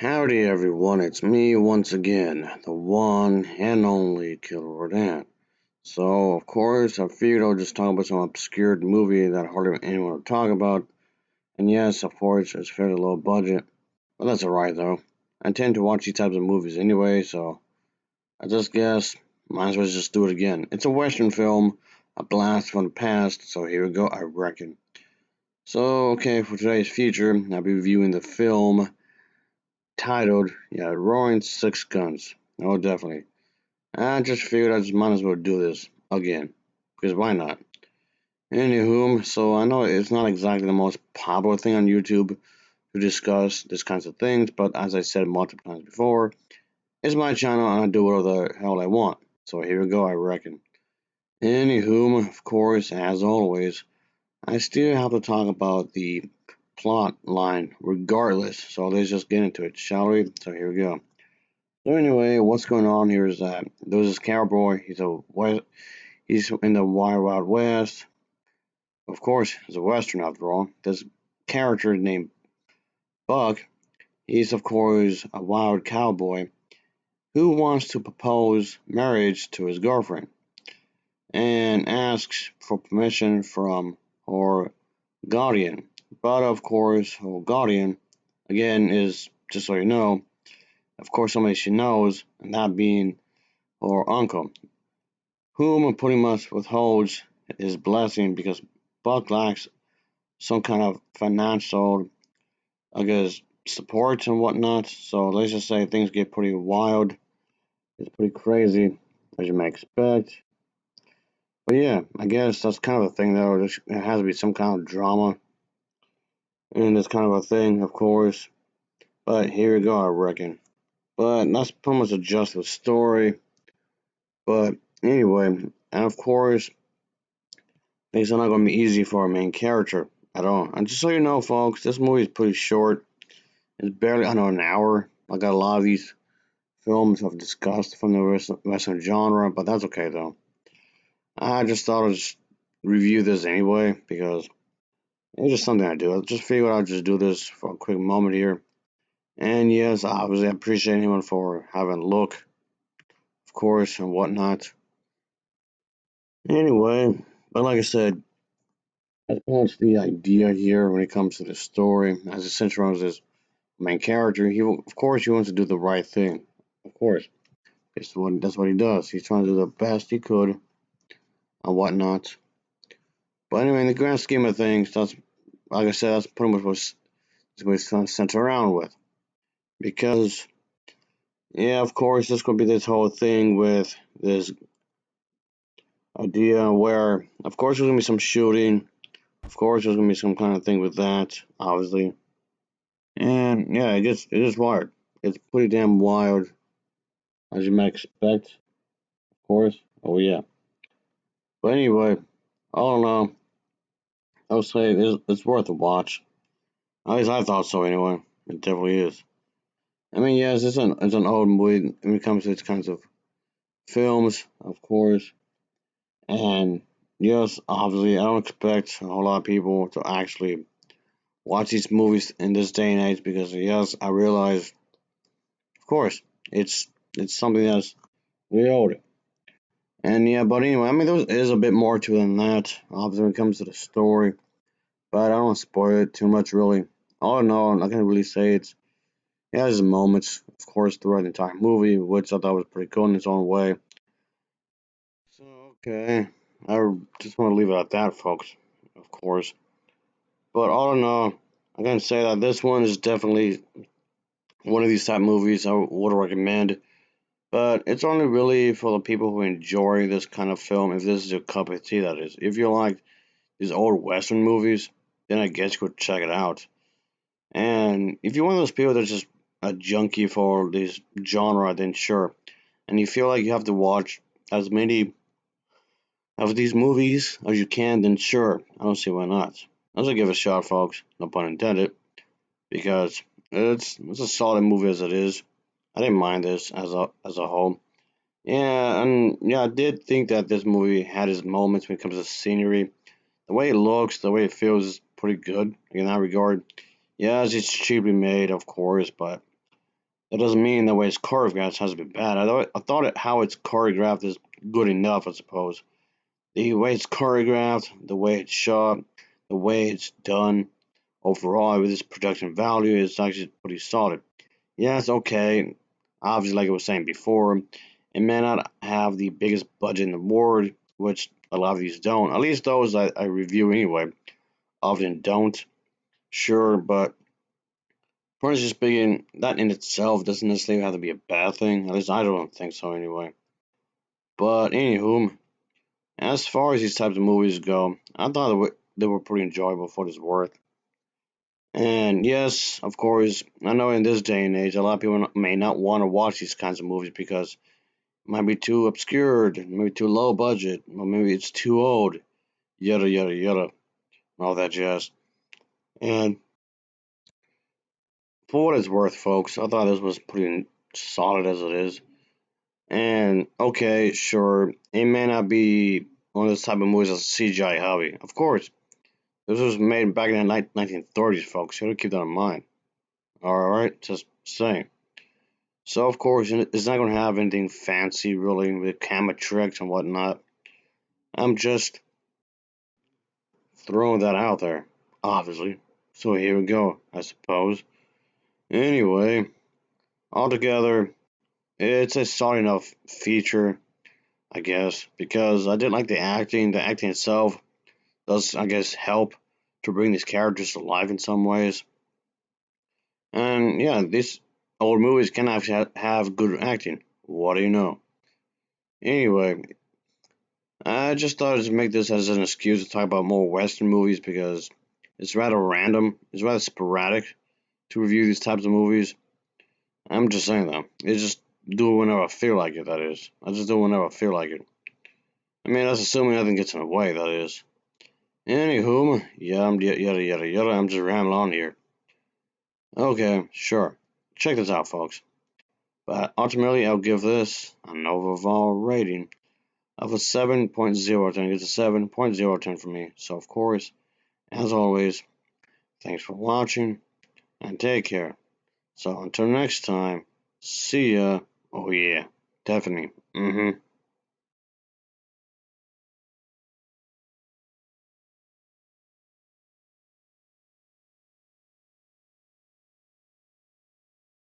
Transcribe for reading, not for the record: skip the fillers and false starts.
Howdy everyone, it's me once again, the one and only Killer Rodan. So, of course, I figured I'll just talk about some obscure movie that hardly anyone will talk about. And yes, of course, it's fairly low budget, but that's alright though. I tend to watch these types of movies anyway, so I just guess might as well just do it again. It's a Western film, a blast from the past, so here we go, I reckon. So, okay, for today's feature, I'll be reviewing the film titled, Roaring Six Guns. Oh, definitely. I just figured I just might as well do this again, because why not? Anywho, so I know it's not exactly the most popular thing on YouTube to discuss these kinds of things, but as I said multiple times before, it's my channel and I do whatever the hell I want. So here we go, I reckon. Anywho, of course, as always, I still have to talk about the plot line regardless, so let's just get into it, shall we? So here we go. So anyway, what's going on here is that there's this cowboy. He's in the Wild Wild West. Of course, he's a western after all. This character named Buck. He's of course a wild cowboy who wants to propose marriage to his girlfriend and asks for permission from her guardian. But of course, her guardian again is just so you know, of course somebody she knows, and that being her uncle, whom pretty much withholds his blessing because Buck lacks some kind of financial, I guess, support and whatnot. So let's just say things get pretty wild. It's pretty crazy, as you may expect. But yeah, I guess that's kind of a thing, though. There has to be some kind of drama in this kind of a thing, of course. But here we go, I reckon. But that's pretty much a just the story. But anyway, and of course, things are not going to be easy for our main character at all. And just so you know, folks, this movie is pretty short. It's barely, I know, an hour. I got a lot of these films I've discussed from the Western genre, but that's okay though. I just thought I'd just review this anyway because it's just something I do. I just figured I'd just do this for a quick moment here. And yes, obviously, I appreciate anyone for having a look, of course, and whatnot. Anyway, but like I said, that's pretty much the idea here when it comes to the story. As it centers around this main character, of course he wants to do the right thing. Of course, that's what he does. He's trying to do the best he could and whatnot. But anyway, in the grand scheme of things, that's like I said, that's pretty much what it's trying to center around with. Because yeah, of course, there's gonna be this whole thing with this idea where, of course, there's gonna be some shooting. Of course, there's gonna be some kind of thing with that, obviously. And yeah, it is wild. It's pretty damn wild, as you might expect. Of course. Oh yeah. But anyway, all in all, I would say it's worth a watch. At least I thought so anyway. It definitely is. I mean, yes, it's an old movie when it comes to these kinds of films, of course. And yes, obviously, I don't expect a whole lot of people to actually watch these movies in this day and age because yes, I realize, of course, it's it's something that's really old. And yeah, but anyway, I mean, there is a bit more to it than that. Obviously, when it comes to the story, but I don't want to spoil it too much, really. All in all, I can really say it has moments, of course, throughout the entire movie, which I thought was pretty cool in its own way. So, okay, I just want to leave it at that, folks, of course. But all in all, I'm going to say that this one is definitely one of these type movies I would recommend. But it's only really for the people who enjoy this kind of film, if this is your cup of tea, that is. If you like these old Western movies, then I guess you could check it out. And if you're one of those people that's just a junkie for this genre, then sure. And you feel like you have to watch as many of these movies as you can, then sure. I don't see why not. I'll give it a shot, folks. No pun intended. Because it's a solid movie as it is. I didn't mind this as a whole. Yeah, and yeah, I did think that this movie had its moments when it comes to scenery. The way it looks, the way it feels is pretty good in that regard. Yes, it's cheaply made, of course, but That doesn't mean the way it's choreographed has to be bad. I thought how it's choreographed is good enough, I suppose. The way it's choreographed, the way it's shot, the way it's done, overall with its production value is actually pretty solid. Yeah, it's okay. Obviously, like I was saying before, it may not have the biggest budget in the world, which a lot of these don't. At least those I review anyway, often don't. Sure, but honestly speaking, that in itself doesn't necessarily have to be a bad thing. At least I don't think so anyway. But anywho, as far as these types of movies go, I thought they were pretty enjoyable for what it's worth. And yes, of course, I know in this day and age, a lot of people may not want to watch these kinds of movies because it might be too obscured, maybe too low budget, or maybe it's too old, yada yada yada, all that jazz. And for what it's worth, folks, I thought this was pretty solid as it is. And okay, sure, it may not be one of those type of movies that's CGI heavy. Of course, this was made back in the 1930s, folks. You gotta keep that in mind. Alright, just saying. So, of course, it's not gonna have anything fancy, really, with camera tricks and whatnot. I'm just throwing that out there, obviously. So, here we go, I suppose. Anyway, altogether, it's a solid enough feature, I guess, because I did like the acting. The acting itself does, I guess, help to bring these characters to life in some ways. And yeah, these old movies can actually have good acting. What do you know? Anyway, I just thought I'd make this as an excuse to talk about more Western movies because it's rather random, it's rather sporadic to review these types of movies. I'm just saying though, it's just do it whenever I feel like it. That is, I just do it whenever I feel like it. I mean, that's assuming nothing gets in the way. That is. Anywho, yeah, I'm yada yada yada. I'm just rambling on here. Okay, sure. Check this out, folks. But ultimately, I'll give this an overall rating of a 7.010. It's a 7.010 for me. So, of course, as always, thanks for watching and take care. So, until next time, see ya. Oh, yeah, definitely.